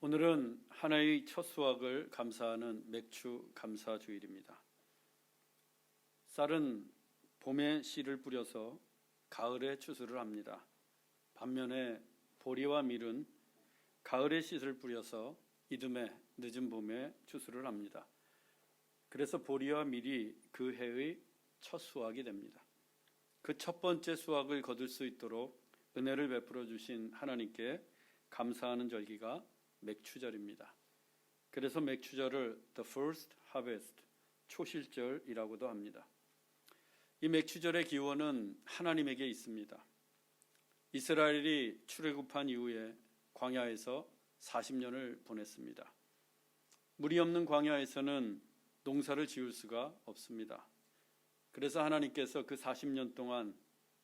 오늘은 하나의 첫 수확을 감사하는 맥추 감사주일입니다. 쌀은 봄에 씨를 뿌려서 가을에 추수를 합니다. 반면에 보리와 밀은 가을에 씨를 뿌려서 이듬해 늦은 봄에 추수를 합니다. 그래서 보리와 밀이 그 해의 첫 수확이 됩니다. 그 첫 번째 수확을 거둘 수 있도록 은혜를 베풀어 주신 하나님께 감사하는 절기가 맥추절입니다. 그래서 맥추절을 The First Harvest, 초실절이라고도 합니다. 이 맥추절의 기원은 하나님에게 있습니다. 이스라엘이 출애굽한 이후에 광야에서 40년을 보냈습니다. 물이 없는 광야에서는 농사를 지을 수가 없습니다. 그래서 하나님께서 그 40년 동안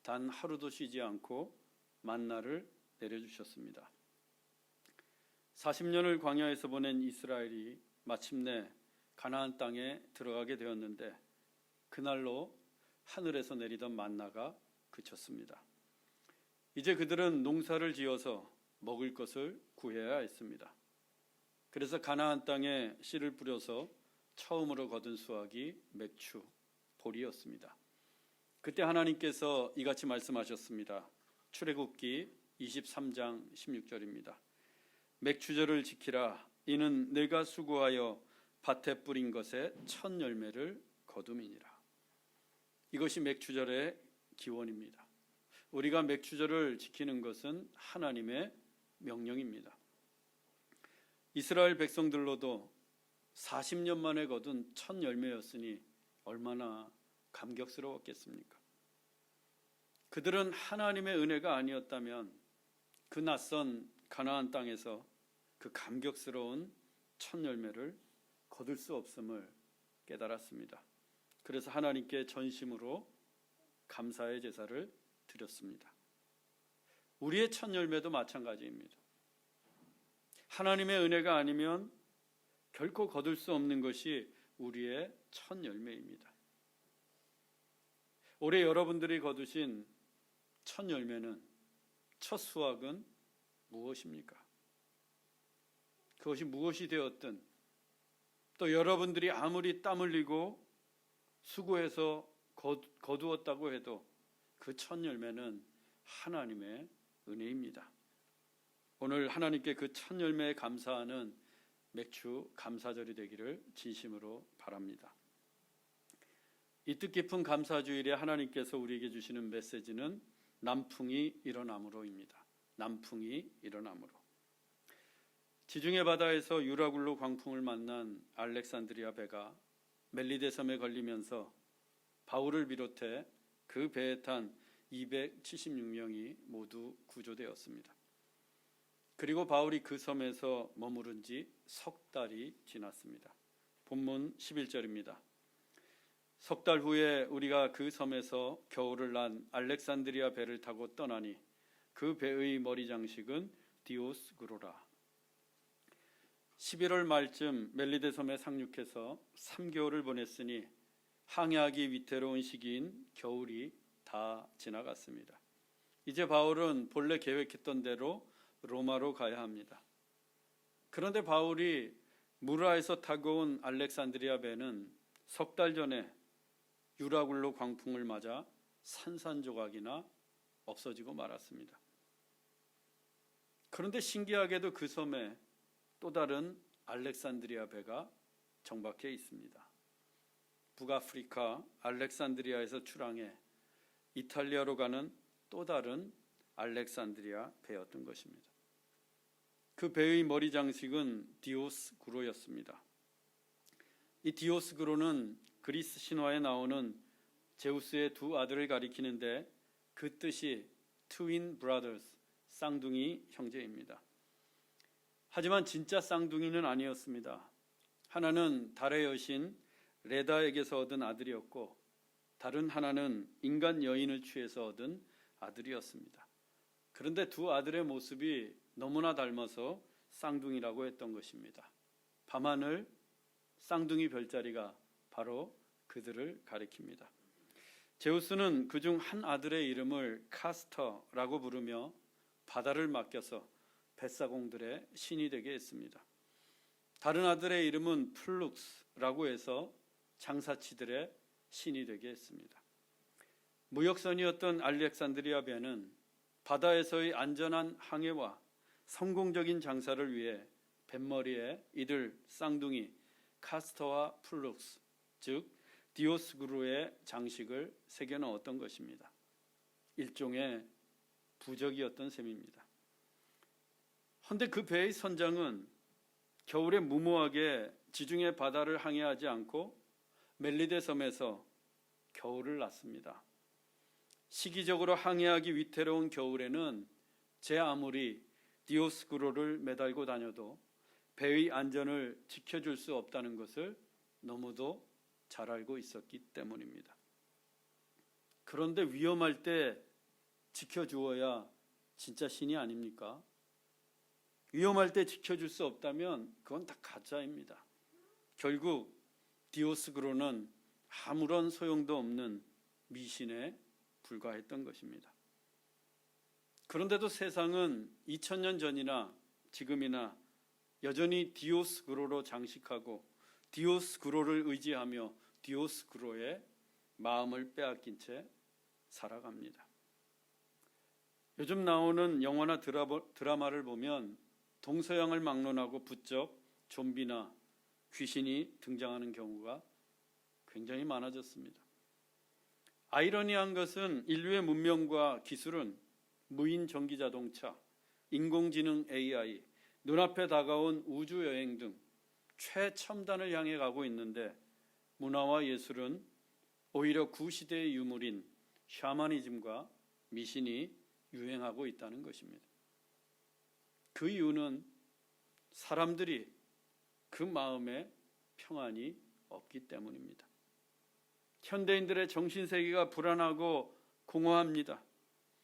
단 하루도 쉬지 않고 만나를 내려주셨습니다. 40년을 광야에서 보낸 이스라엘이 마침내 가나안 땅에 들어가게 되었는데 그날로 하늘에서 내리던 만나가 그쳤습니다. 이제 그들은 농사를 지어서 먹을 것을 구해야 했습니다. 그래서 가나안 땅에 씨를 뿌려서 처음으로 거둔 수확이 맥추, 보리였습니다. 그때 하나님께서 이같이 말씀하셨습니다. 출애굽기 23장 16절입니다. 맥추절을 지키라. 이는 내가 수고하여 밭에 뿌린 것의 첫 열매를 거둠이니라. 이것이 맥추절의 기원입니다. 우리가 맥추절을 지키는 것은 하나님의 명령입니다. 이스라엘 백성들로도 40년 만에 거둔 첫 열매였으니 얼마나 감격스러웠겠습니까? 그들은 하나님의 은혜가 아니었다면 그 낯선 가나안 땅에서 그 감격스러운 첫 열매를 거둘 수 없음을 깨달았습니다. 그래서 하나님께 전심으로 감사의 제사를 드렸습니다. 우리의 첫 열매도 마찬가지입니다. 하나님의 은혜가 아니면 결코 거둘 수 없는 것이 우리의 첫 열매입니다. 올해 여러분들이 거두신 첫 열매는, 첫 수확은 무엇입니까? 그것이 무엇이 되었든 또 여러분들이 아무리 땀 흘리고 수고해서 거두었다고 해도 그 첫 열매는 하나님의 은혜입니다. 오늘 하나님께 그 첫 열매에 감사하는 맥추 감사절이 되기를 진심으로 바랍니다. 이 뜻깊은 감사주일에 하나님께서 우리에게 주시는 메시지는 남풍이 일어남으로입니다. 남풍이 일어남으로. 지중해 바다에서 유라굴로 광풍을 만난 알렉산드리아 배가 멜리데 섬에 걸리면서 바울을 비롯해 그 배에 탄 276명이 모두 구조되었습니다. 그리고 바울이 그 섬에서 머무른 지 석 달이 지났습니다. 본문 11절입니다. 석 달 후에 우리가 그 섬에서 겨울을 난 알렉산드리아 배를 타고 떠나니 그 배의 머리 장식은 디오스그로라. 11월 말쯤 멜리데 섬에 상륙해서 3개월을 보냈으니 항해하기 위태로운 시기인 겨울이 다 지나갔습니다. 이제 바울은 본래 계획했던 대로 로마로 가야 합니다. 그런데 바울이 무라에서 타고 온 알렉산드리아 배는 석 달 전에 유라굴로 광풍을 맞아 산산조각이나 없어지고 말았습니다. 그런데 신기하게도 그 섬에 또 다른 알렉산드리아 배가 정박해 있습니다. 북아프리카 알렉산드리아에서 출항해 이탈리아로 가는 또 다른 알렉산드리아 배였던 것입니다. 그 배의 머리 장식은 디오스구로였습니다. 이 디오스구로는 그리스 신화에 나오는 제우스의 두 아들을 가리키는데 그 뜻이 트윈 브라더스, 쌍둥이 형제입니다. 하지만 진짜 쌍둥이는 아니었습니다. 하나는 달의 여신 레다에게서 얻은 아들이었고 다른 하나는 인간 여인을 취해서 얻은 아들이었습니다. 그런데 두 아들의 모습이 너무나 닮아서 쌍둥이라고 했던 것입니다. 밤하늘 쌍둥이 별자리가 바로 그들을 가리킵니다. 제우스는 그중 한 아들의 이름을 카스터라고 부르며 바다를 맡겨서 뱃사공들의 신이 되게 했습니다. 다른 아들의 이름은 플룩스라고 해서 장사치들의 신이 되게 했습니다. 무역선이었던 알렉산드리아 배는 바다에서의 안전한 항해와 성공적인 장사를 위해 뱃머리에 이들 쌍둥이 카스터와 플룩스, 즉 디오스구르의 장식을 새겨 넣었던 것입니다. 일종의 부적이었던 셈입니다. 그런데 그 배의 선장은 겨울에 무모하게 지중해 바다를 항해하지 않고 멜리데 섬에서 겨울을 났습니다. 시기적으로 항해하기 위태로운 겨울에는 제 아무리 디오스구로를 매달고 다녀도 배의 안전을 지켜줄 수 없다는 것을 너무도 잘 알고 있었기 때문입니다. 그런데 위험할 때 지켜주어야 진짜 신이 아닙니까? 위험할 때 지켜줄 수 없다면 그건 다 가짜입니다. 결국 디오스구로는 아무런 소용도 없는 미신에 불과했던 것입니다. 그런데도 세상은 2000년 전이나 지금이나 여전히 디오스구로로 장식하고 디오스구로를 의지하며 디오스구로의 마음을 빼앗긴 채 살아갑니다. 요즘 나오는 영화나 드라마를 보면 동서양을 막론하고 부쩍 좀비나 귀신이 등장하는 경우가 굉장히 많아졌습니다. 아이러니한 것은 인류의 문명과 기술은 무인 전기자동차, 인공지능 AI, 눈앞에 다가온 우주여행 등 최첨단을 향해 가고 있는데 문화와 예술은 오히려 구시대의 유물인 샤머니즘과 미신이 유행하고 있다는 것입니다. 그 이유는 사람들이 그 마음에 평안이 없기 때문입니다. 현대인들의 정신세계가 불안하고 공허합니다.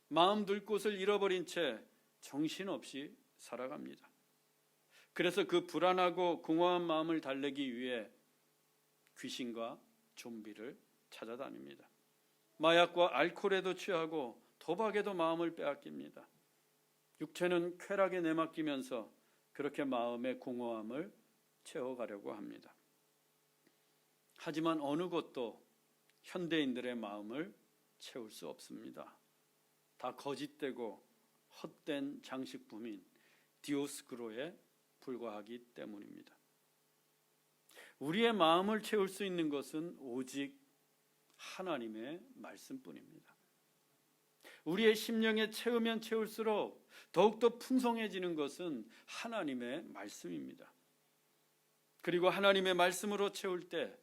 마음 둘 곳을 잃어버린 채 정신없이 살아갑니다. 그래서 그 불안하고 공허한 마음을 달래기 위해 귀신과 좀비를 찾아다닙니다. 마약과 알코올에도 취하고 도박에도 마음을 빼앗깁니다. 육체는 쾌락에 내맡기면서 그렇게 마음의 공허함을 채워가려고 합니다. 하지만 어느 것도 현대인들의 마음을 채울 수 없습니다. 다 거짓되고 헛된 장식품인 디오스구로에 불과하기 때문입니다. 우리의 마음을 채울 수 있는 것은 오직 하나님의 말씀뿐입니다. 우리의 심령에 채우면 채울수록 더욱더 풍성해지는 것은 하나님의 말씀입니다. 그리고 하나님의 말씀으로 채울 때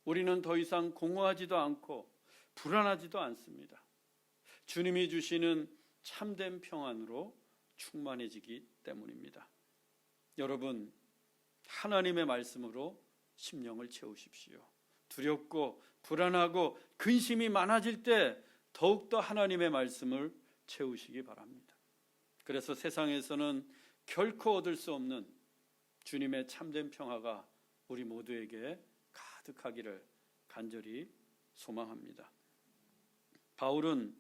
우리는 더 이상 공허하지도 않고 불안하지도 않습니다. 주님이 주시는 참된 평안으로 충만해지기 때문입니다. 여러분, 하나님의 말씀으로 심령을 채우십시오. 두렵고 불안하고 근심이 많아질 때 더욱더 하나님의 말씀을 채우시기 바랍니다. 그래서 세상에서는 결코 얻을 수 없는 주님의 참된 평화가 우리 모두에게 가득하기를 간절히 소망합니다. 바울은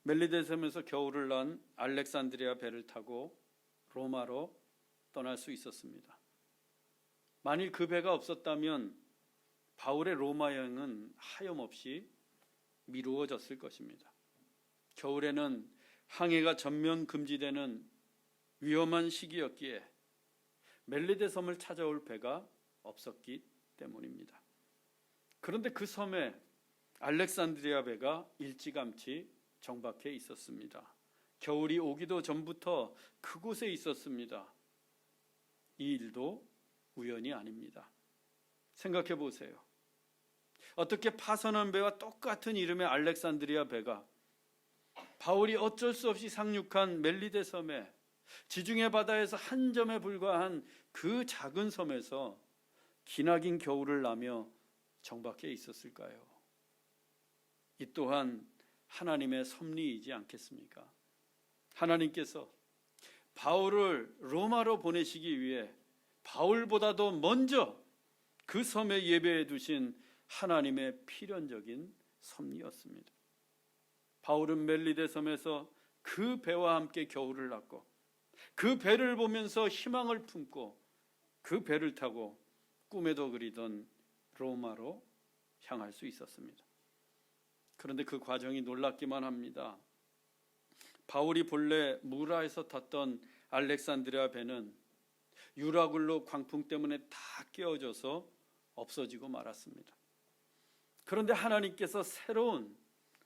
멜리데 섬에서 겨울을 난 알렉산드리아 배를 타고 로마로 떠날 수 있었습니다. 만일 그 배가 없었다면 바울의 로마 여행은 하염없이 미루어졌을 것입니다. 겨울에는 항해가 전면 금지되는 위험한 시기였기에 멜리데 섬을 찾아올 배가 없었기 때문입니다. 그런데 그 섬에 알렉산드리아 배가 일찌감치 정박해 있었습니다. 겨울이 오기도 전부터 그곳에 있었습니다. 이 일도 우연이 아닙니다. 생각해 보세요. 어떻게 파선한 배와 똑같은 이름의 알렉산드리아 배가 바울이 어쩔 수 없이 상륙한 멜리데 섬에 지중해 바다에서 한 점에 불과한 그 작은 섬에서 기나긴 겨울을 나며 정박해 있었을까요? 이 또한 하나님의 섭리이지 않겠습니까? 하나님께서 바울을 로마로 보내시기 위해 바울보다도 먼저 그 섬에 예배해 두신 하나님의 필연적인 섭리였습니다. 바울은 멜리데 섬에서 그 배와 함께 겨울을 났고 그 배를 보면서 희망을 품고 그 배를 타고 꿈에도 그리던 로마로 향할 수 있었습니다. 그런데 그 과정이 놀랍기만 합니다. 바울이 본래 무라에서 탔던 알렉산드리아 배는 유라굴로 광풍 때문에 다 깨어져서 없어지고 말았습니다. 그런데 하나님께서 새로운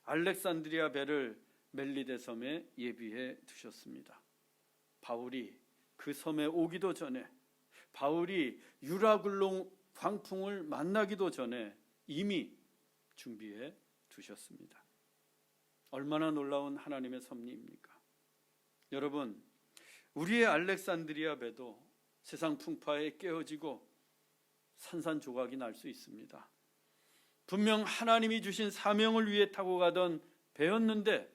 알렉산드리아 배를 멜리데 섬에 예비해 두셨습니다. 바울이 그 섬에 오기도 전에, 바울이 유라굴로 광풍을 만나기도 전에 이미 준비해 두셨습니다. 얼마나 놀라운 하나님의 섭리입니까? 여러분, 우리의 알렉산드리아 배도 세상 풍파에 깨어지고 산산조각이 날 수 있습니다. 분명 하나님이 주신 사명을 위해 타고 가던 배였는데,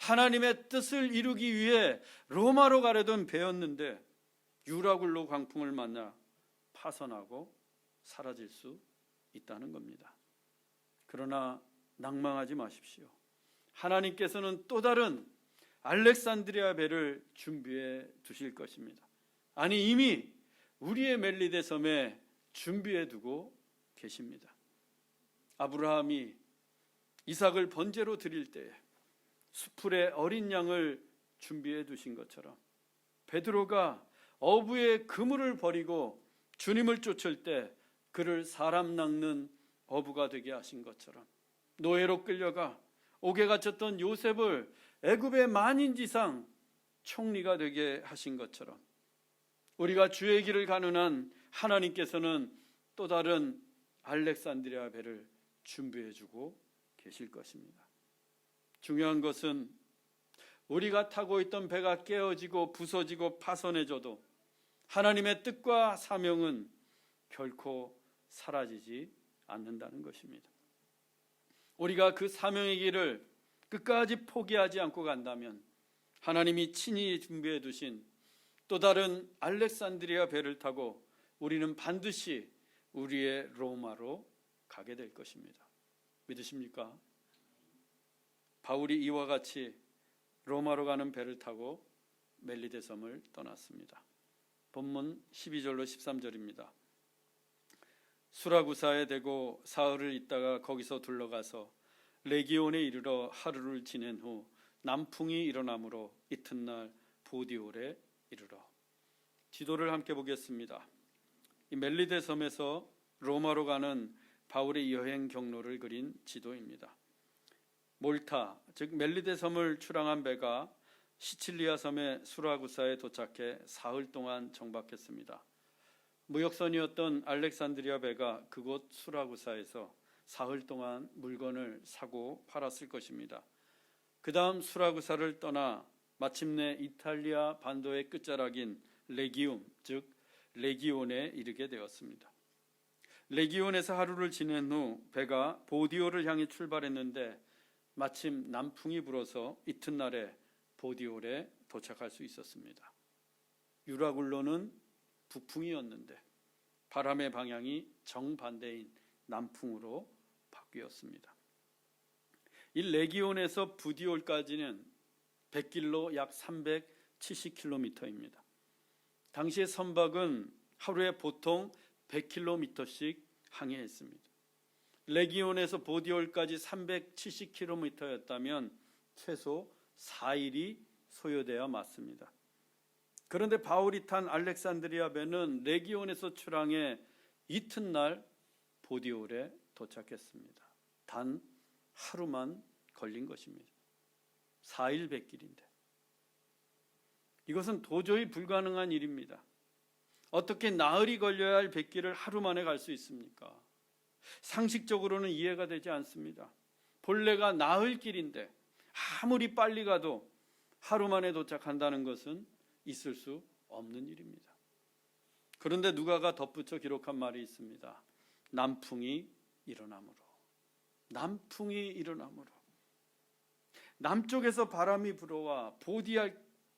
하나님의 뜻을 이루기 위해 로마로 가려던 배였는데 유라굴로 광풍을 만나 파손하고 사라질 수 있다는 겁니다. 그러나 낭망하지 마십시오. 하나님께서는 또 다른 알렉산드리아 배를 준비해 두실 것입니다. 아니, 이미 우리의 멜리데 섬에 준비해 두고 계십니다. 아브라함이 이삭을 번제로 드릴 때에 수풀에 어린 양을 준비해 두신 것처럼, 베드로가 어부의 그물을 버리고 주님을 쫓을 때 그를 사람 낚는 어부가 되게 하신 것처럼, 노예로 끌려가 옥에 갇혔던 요셉을 애굽의 만인지상 총리가 되게 하신 것처럼, 우리가 주의 길을 가는 한 하나님께서는 또 다른 알렉산드리아 배를 준비해 주고 계실 것입니다. 중요한 것은 우리가 타고 있던 배가 깨어지고 부서지고 파손해져도 하나님의 뜻과 사명은 결코 사라지지 않는다는 것입니다. 우리가 그 사명의 길을 끝까지 포기하지 않고 간다면 하나님이 친히 준비해 두신 또 다른 알렉산드리아 배를 타고 우리는 반드시 우리의 로마로 가게 될 것입니다. 믿으십니까? 바울이 이와 같이 로마로 가는 배를 타고 멜리데 섬을 떠났습니다. 본문 12절로 13절입니다. 수라구사에 대고 사흘을 있다가 거기서 둘러가서 레기온에 이르러 하루를 지낸 후 남풍이 일어나므로 이튿날 보디올에 이르러. 지도를 함께 보겠습니다. 이 멜리데 섬에서 로마로 가는 바울의 여행 경로를 그린 지도입니다. 몰타, 즉 멜리데 섬을 출항한 배가 시칠리아 섬의 수라구사에 도착해 사흘 동안 정박했습니다. 무역선이었던 알렉산드리아 배가 그곳 수라구사에서 사흘 동안 물건을 사고 팔았을 것입니다. 그 다음 수라구사를 떠나 마침내 이탈리아 반도의 끝자락인 레기움, 즉 레기온에 이르게 되었습니다. 레기온에서 하루를 지낸 후 배가 보디올을 향해 출발했는데 마침 남풍이 불어서 이튿날에 보디올에 도착할 수 있었습니다. 유라굴로는 북풍이었는데 바람의 방향이 정반대인 남풍으로 바뀌었습니다. 이 레기온에서 보디올까지는 100길로 약 370km입니다. 당시의 선박은 하루에 보통 100km씩 항해했습니다. 레기온에서 보디올까지 370km였다면 최소 4일이 소요돼야 맞습니다. 그런데 바울이 탄 알렉산드리아 배는 레기온에서 출항해 이튿날 보디올에 도착했습니다. 단 하루만 걸린 것입니다. 4일 100길인데 이것은 도저히 불가능한 일입니다. 어떻게 나흘이 걸려야 할 100길을 하루 만에 갈 수 있습니까? 상식적으로는 이해가 되지 않습니다. 본래가 나흘 길인데 아무리 빨리 가도 하루 만에 도착한다는 것은 있을 수 없는 일입니다. 그런데 누가가 덧붙여 기록한 말이 있습니다. 남풍이 일어나므로. 남풍이 일어나므로. 남쪽에서 바람이 불어와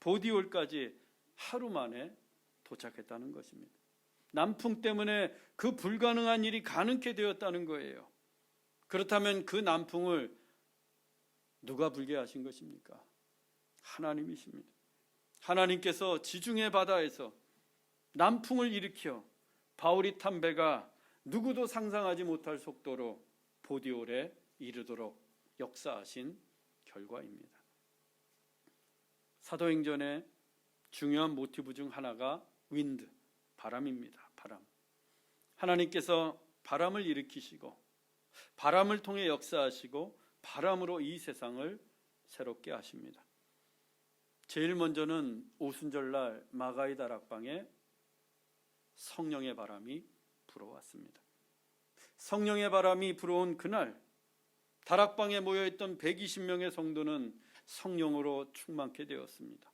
보디올까지 하루 만에 도착했다는 것입니다. 남풍 때문에 그 불가능한 일이 가능케 되었다는 거예요. 그렇다면 그 남풍을 누가 불게 하신 것입니까? 하나님이십니다. 하나님께서 지중해 바다에서 남풍을 일으켜 바울이 탄 배가 누구도 상상하지 못할 속도로 보디올에 이르도록 역사하신 결과입니다. 사도행전의 중요한 모티브 중 하나가 윈드, 바람입니다. 바람. 하나님께서 바람을 일으키시고 바람을 통해 역사하시고 바람으로 이 세상을 새롭게 하십니다. 제일 먼저는 오순절날 마가이 다락방에 성령의 바람이 불어왔습니다. 성령의 바람이 불어온 그날 다락방에 모여있던 120명의 성도는 성령으로 충만케 되었습니다.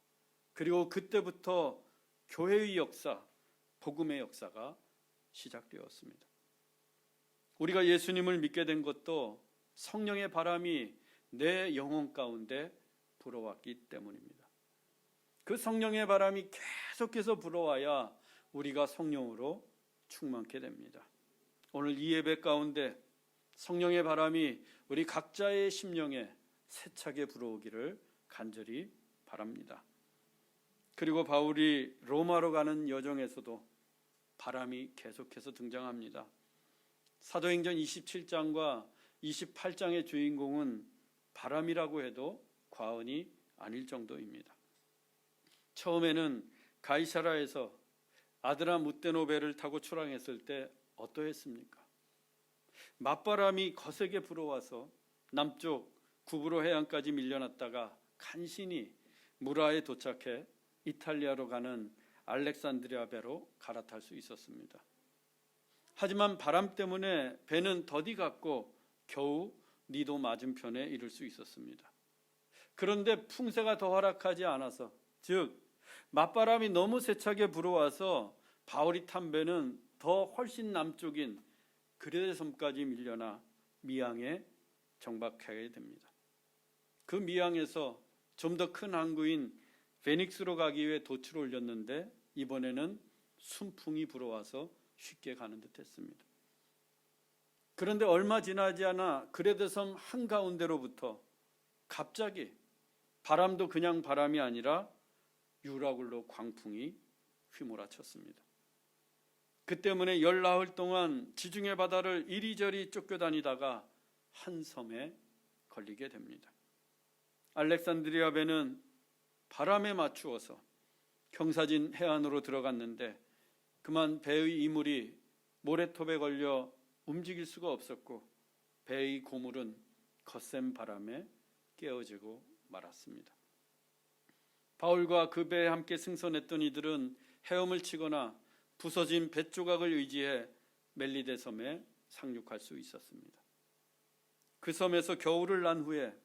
그리고 그때부터 교회의 역사, 복음의 역사가 시작되었습니다. 우리가 예수님을 믿게 된 것도 성령의 바람이 내 영혼 가운데 불어왔기 때문입니다. 그 성령의 바람이 계속해서 불어와야 우리가 성령으로 충만케 됩니다. 오늘 이 예배 가운데 성령의 바람이 우리 각자의 심령에 세차게 불어오기를 간절히 바랍니다. 그리고 바울이 로마로 가는 여정에서도 바람이 계속해서 등장합니다. 사도행전 27장과 28장의 주인공은 바람이라고 해도 과언이 아닐 정도입니다. 처음에는 가이사라에서 아드라무떼노 배를 타고 출항했을 때 어떠했습니까? 맞바람이 거세게 불어와서 남쪽 구브로 해안까지 밀려났다가 간신히 무라에 도착해 이탈리아로 가는 알렉산드리아 배로 갈아탈 수 있었습니다. 하지만 바람 때문에 배는 더디 갔고 겨우 니도 맞은편에 이를 수 있었습니다. 그런데 풍세가 더 허락하지 않아서, 즉 맞바람이 너무 세차게 불어와서 바울이 탄 배는 더 훨씬 남쪽인 그레데 섬까지 밀려나 미항에 정박하게 됩니다. 그 미항에서 좀 더 큰 항구인 베닉스로 가기 위해 돛을 올렸는데 이번에는 순풍이 불어와서 쉽게 가는 듯 했습니다. 그런데 얼마 지나지 않아 그레데 섬 한가운데로부터 갑자기 바람도 그냥 바람이 아니라 유라굴로 광풍이 휘몰아쳤습니다. 그 때문에 10나흘 동안 지중해 바다를 이리저리 쫓겨다니다가 한 섬에 걸리게 됩니다. 알렉산드리아 배는 바람에 맞추어서 경사진 해안으로 들어갔는데 그만 배의 이물이 모래톱에 걸려 움직일 수가 없었고 배의 고물은 거센 바람에 깨어지고 말았습니다. 바울과 그 배에 함께 승선했던 이들은 헤엄을 치거나 부서진 뱃조각을 의지해 멜리데 섬에 상륙할 수 있었습니다. 그 섬에서 겨울을 난 후에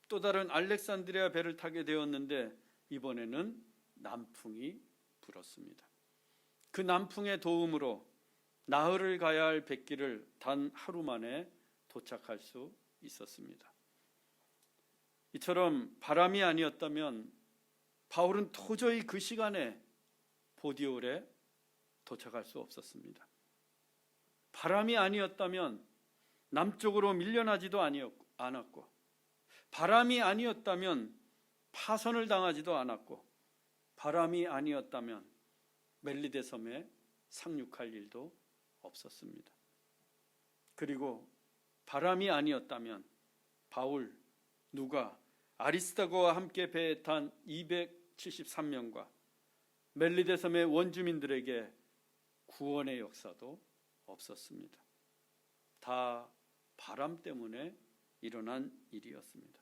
또 다른 알렉산드리아 배를 타게 되었는데 이번에는 남풍이 불었습니다. 그 남풍의 도움으로 나흘을 가야 할 뱃길을 단 하루 만에 도착할 수 있었습니다. 이처럼 바람이 아니었다면 바울은 도저히 그 시간에 보디올에 도착할 수 없었습니다. 바람이 아니었다면 남쪽으로 밀려나지도 않았고 바람이 아니었다면 파선을 당하지도 않았고 바람이 아니었다면 멜리데 섬에 상륙할 일도 없었습니다. 그리고 바람이 아니었다면 바울, 누가, 아리스타고와 함께 배에 탄 273명과 멜리데 섬의 원주민들에게 구원의 역사도 없었습니다. 다 바람 때문에 일어난 일이었습니다.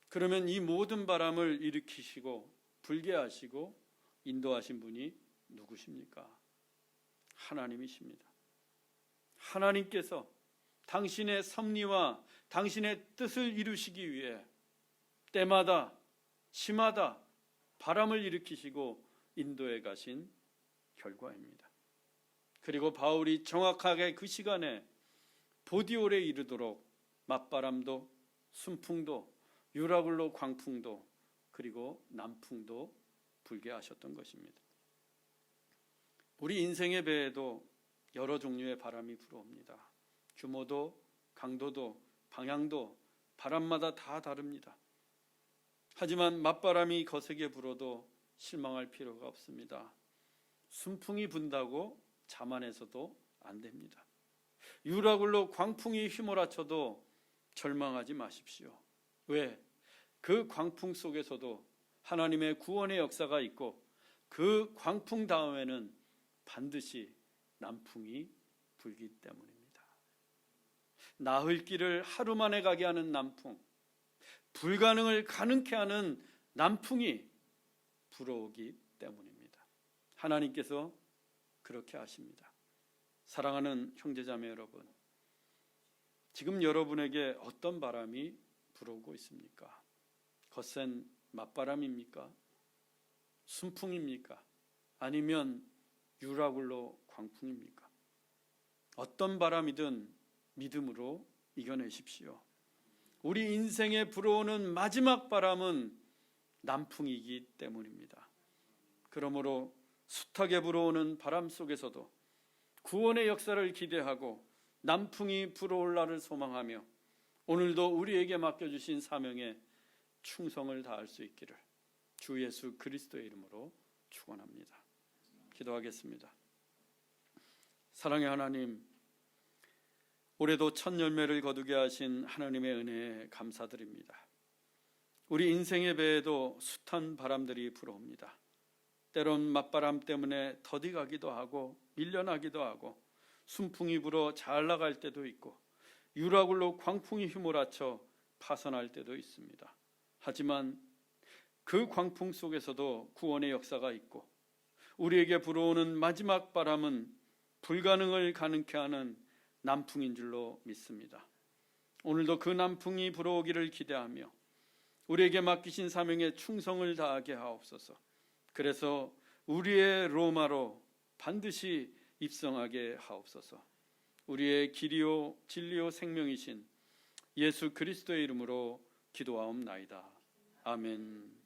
그러면 이 모든 바람을 일으키시고 불게 하시고 인도하신 분이 누구십니까? 하나님이십니다. 하나님께서 당신의 섭리와 당신의 뜻을 이루시기 위해 때마다 시마다 바람을 일으키시고 인도해 가신 결과입니다. 그리고 바울이 정확하게 그 시간에 보디올에 이르도록 맞바람도 순풍도 유라굴로 광풍도 그리고 남풍도 불게 하셨던 것입니다. 우리 인생의 배에도 여러 종류의 바람이 불어옵니다. 규모도 강도도 방향도 바람마다 다 다릅니다. 하지만 맞바람이 거세게 불어도 실망할 필요가 없습니다. 순풍이 분다고 자만해서도 안 됩니다. 유라굴로 광풍이 휘몰아쳐도 절망하지 마십시오. 왜? 그 광풍 속에서도 하나님의 구원의 역사가 있고 그 광풍 다음에는 반드시 남풍이 불기 때문입니다. 나흘 길을 하루 만에 가게 하는 남풍, 불가능을 가능케 하는 남풍이 불어오기 때문입니다. 하나님께서 그렇게 하십니다. 사랑하는 형제자매 여러분, 지금 여러분에게 어떤 바람이 불어오고 있습니까? 거센 맞바람입니까? 순풍입니까? 아니면 유라굴로 광풍입니까? 어떤 바람이든 믿음으로 이겨내십시오. 우리 인생에 불어오는 마지막 바람은 남풍이기 때문입니다. 그러므로 숱하게 불어오는 바람 속에서도 구원의 역사를 기대하고 남풍이 불어올 날을 소망하며 오늘도 우리에게 맡겨주신 사명에 충성을 다할 수 있기를 주 예수 그리스도의 이름으로 축원합니다. 기도하겠습니다. 사랑의 하나님, 올해도 첫 열매를 거두게 하신 하나님의 은혜에 감사드립니다. 우리 인생의 배에도 숱한 바람들이 불어옵니다. 때론 맞바람 때문에 더디가기도 하고 밀려나기도 하고 순풍이 불어 잘 나갈 때도 있고 유라굴로 광풍이 휘몰아쳐 파선할 때도 있습니다. 하지만 그 광풍 속에서도 구원의 역사가 있고 우리에게 불어오는 마지막 바람은 불가능을 가능케 하는 남풍인 줄로 믿습니다. 오늘도 그 남풍이 불어오기를 기대하며 우리에게 맡기신 사명에 충성을 다하게 하옵소서. 그래서 우리의 로마로 반드시 입성하게 하옵소서. 우리의 길이요 진리요 생명이신 예수 그리스도의 이름으로 기도하옵나이다. 아멘.